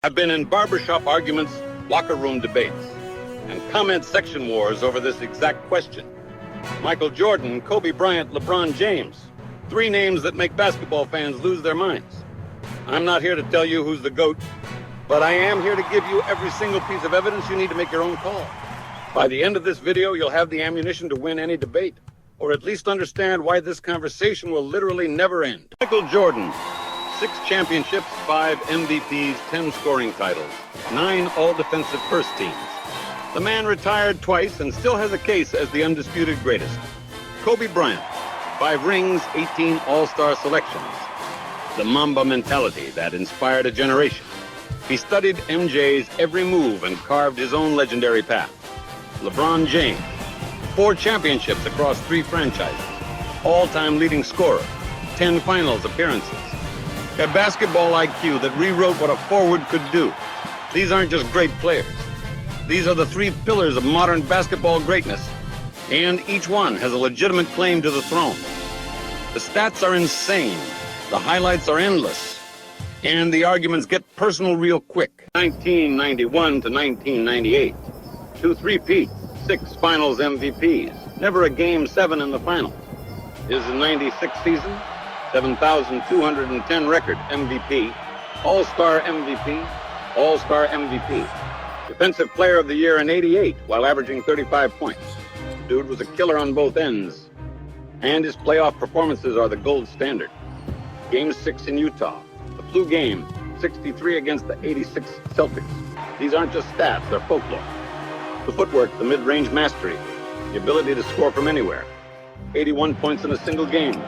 I've been in barbershop arguments, locker room debates, and comment section wars over this exact question. Michael Jordan, Kobe Bryant, LeBron James. Three names that make basketball fans lose their minds. I'm not here to tell you who's the GOAT, but I am here to give you every single piece of evidence you need to make your own call. By the end of this video, you'll have the ammunition to win any debate, or at least understand why this conversation will literally never end. Michael Jordan. 6 championships, 5 MVPs, 10 scoring titles, 9 all-defensive first teams. The man retired twice and still has a case as the undisputed greatest. Kobe Bryant, 5 rings, 18 all-star selections. The Mamba mentality that inspired a generation. He studied MJ's every move and carved his own legendary path. LeBron James, 4 championships across 3 franchises, all-time leading scorer, 10 finals appearances. A basketball IQ that rewrote what a forward could do. These aren't just great players. These are the 3 pillars of modern basketball greatness, and each one has a legitimate claim to the throne. The stats are insane, the highlights are endless, and the arguments get personal real quick. 1991 to 1998, 2 3-peats, 6 finals MVPs, never a Game 7 in the finals. Is the 96 season? 7,210 record MVP, All-Star MVP, All-Star MVP. Defensive Player of the Year in '88 while averaging 35 points. Dude was a killer on both ends. And his playoff performances are the gold standard. Game 6 in Utah, the flu game, 63 against the 86 Celtics. These aren't just stats, they're folklore. The footwork, the mid-range mastery, the ability to score from anywhere. 81 points in a single game.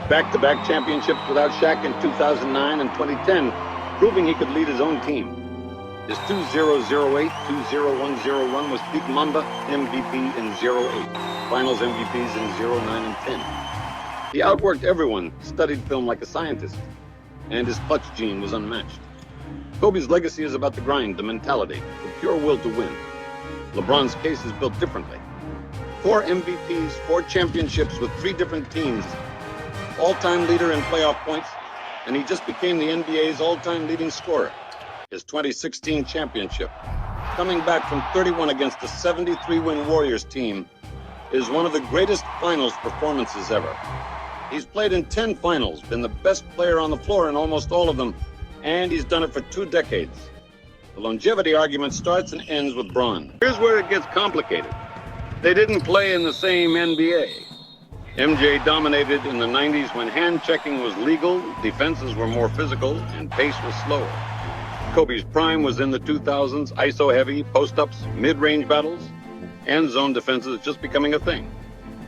Back-to-back championships without Shaq in 2009 and 2010, proving he could lead his own team. His 2008, 20101 was peak Mamba MVP in 08, Finals MVPs in 09 and 10. He outworked everyone, studied film like a scientist, and his clutch gene was unmatched. Kobe's legacy is about the grind, the mentality, the pure will to win. LeBron's case is built differently. 4 MVPs, 4 championships with 3 different teams, all-time leader in playoff points, and he just became the NBA's all-time leading scorer. His 2016 championship, coming back from 31 against a 73-win Warriors team, is one of the greatest finals performances ever. He's played in 10 finals, been the best player on the floor in almost all of them, and he's done it for 2 decades. The longevity argument starts and ends with Bron. Here's where it gets complicated. They didn't play in the same NBA. MJ dominated in the 90s when hand-checking was legal, defenses were more physical, and pace was slower. Kobe's prime was in the 2000s, ISO-heavy, post-ups, mid-range battles, and zone defenses just becoming a thing.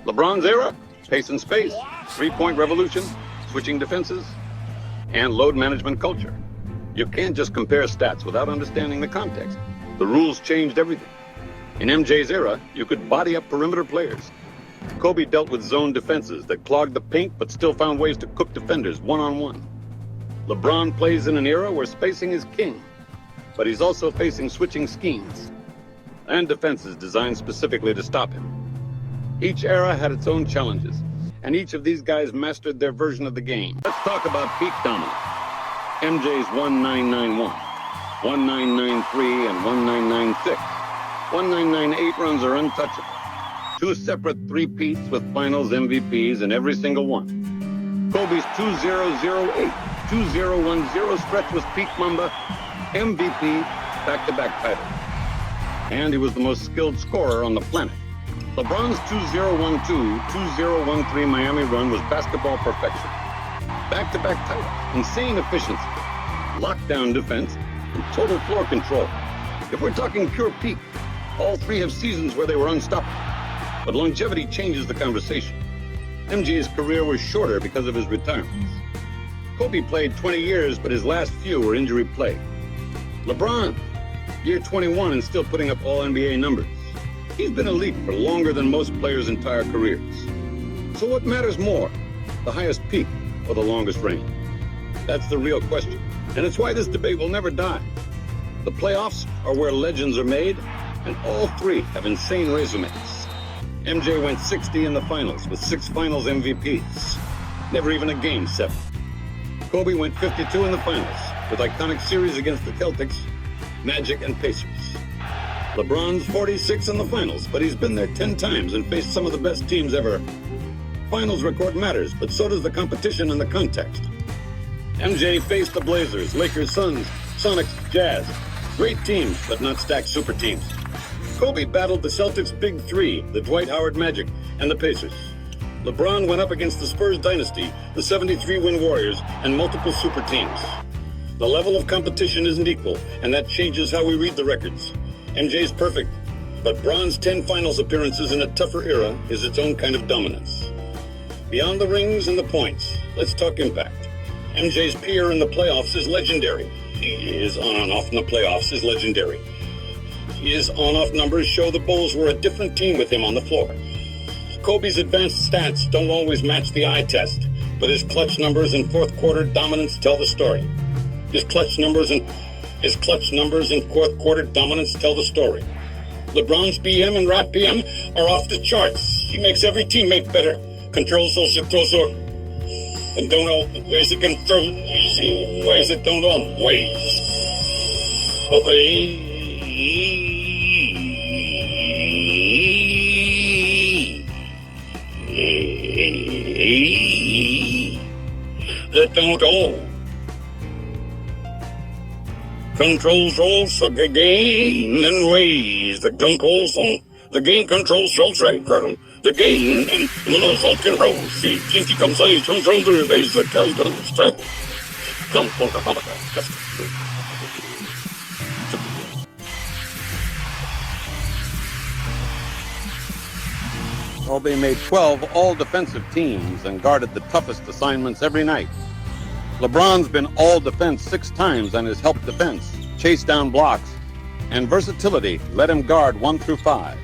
LeBron's era, pace and space, 3-point revolution, switching defenses, and load management culture. You can't just compare stats without understanding the context. The rules changed everything. In MJ's era, you could body up perimeter players. Kobe dealt with zone defenses that clogged the paint but still found ways to cook defenders one-on-one. LeBron plays in an era where spacing is king, but he's also facing switching schemes and defenses designed specifically to stop him. Each era had its own challenges, and each of these guys mastered their version of the game. Let's talk about peak dominance. MJ's 1991, 1993, and 1996. 1998 runs are untouchable. 2 separate 3-peats with finals MVPs in every single one. Kobe's 2008, 2010 stretch was peak Mamba, MVP, back-to-back titles. And he was the most skilled scorer on the planet. LeBron's 2012, 2013 Miami run was basketball perfection. Back-to-back titles, insane efficiency, lockdown defense, and total floor control. If we're talking pure peak, all 3 have seasons where they were unstoppable. But longevity changes the conversation. MJ's career was shorter because of his retirements. Kobe played 20 years, but his last few were injury-plagued. LeBron, year 21 and still putting up all NBA numbers. He's been elite for longer than most players' entire careers. So what matters more, the highest peak or the longest reign? That's the real question. And it's why this debate will never die. The playoffs are where legends are made, and all 3 have insane resumes. MJ went 60 in the finals with 6 finals MVPs. Never even a Game 7. Kobe went 52 in the finals, with iconic series against the Celtics, Magic, and Pacers. LeBron's 46 in the finals, but he's been there 10 times and faced some of the best teams ever. Finals record matters, but so does the competition and the context. MJ faced the Blazers, Lakers, Suns, Sonics, Jazz. Great teams, but not stacked super teams. Kobe battled the Celtics' Big Three, the Dwight Howard Magic, and the Pacers. LeBron went up against the Spurs dynasty, the 73-win Warriors, and multiple super teams. The level of competition isn't equal, and that changes how we read the records. MJ's perfect, but Bron's 10 finals appearances in a tougher era is its own kind of dominance. Beyond the rings and the points, let's talk impact. MJ's peer in the playoffs is legendary. His on and off in the playoffs is legendary. His on-off numbers show the Bulls were a different team with him on the floor. Kobe's advanced stats don't always match the eye test, but his clutch numbers and fourth quarter dominance tell the story. His clutch numbers and fourth quarter dominance tell the story. LeBron's BM and Rap PM are off the charts. He makes every teammate better. Controls social closer. And don't know ways it control ways it don't always. Okay. That don't all. Controls also the gain and ways the controls on the gain controls trade the gain and little fucking roll. See, Kinky comes out from the base that tells the strength. Come for the holocaust. Kobe made 12 all-defensive teams and guarded the toughest assignments every night. LeBron's been all-defense 6 times on his help defense, chase down blocks, and versatility let him guard 1 through 5.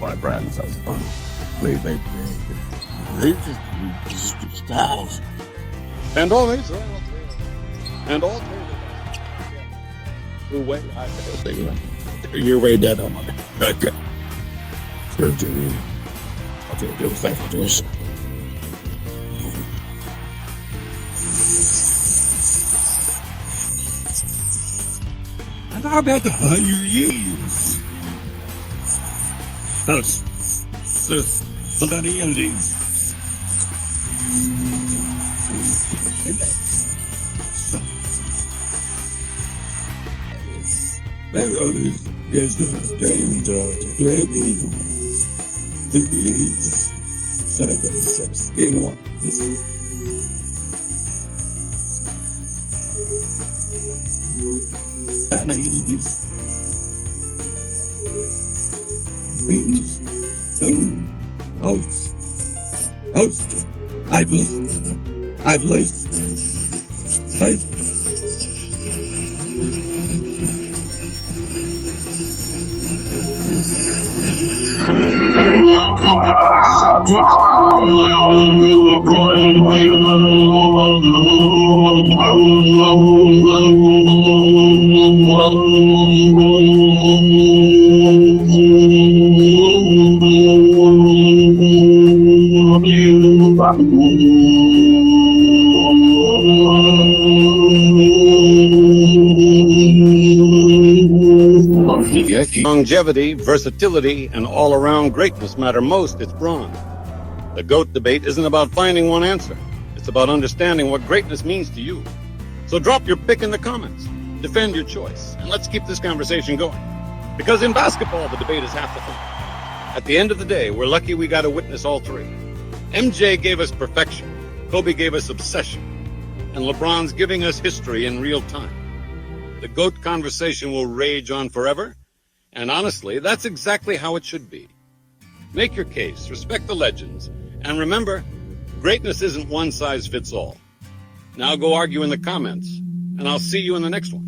My brands are fun. Styles. And always, and all who wait. You're way dead on my back. Surgery. Okay, do thank you. And how about the 100 years? That's the endings. Is the danger to play me? The beats, 76 in 1. And he's beats, host, I've laced, Longevity, versatility, and all-around greatness matter most. It's Bron. The GOAT debate isn't about finding one answer. It's about understanding what greatness means to you. So drop your pick in the comments. Defend your choice. And let's keep this conversation going. Because in basketball, the debate is half the fun. At the end of the day, we're lucky we got to witness all three. MJ gave us perfection. Kobe gave us obsession. And LeBron's giving us history in real time. The GOAT conversation will rage on forever. And honestly, that's exactly how it should be. Make your case, respect the legends, and remember, greatness isn't one size fits all. Now go argue in the comments, and I'll see you in the next one.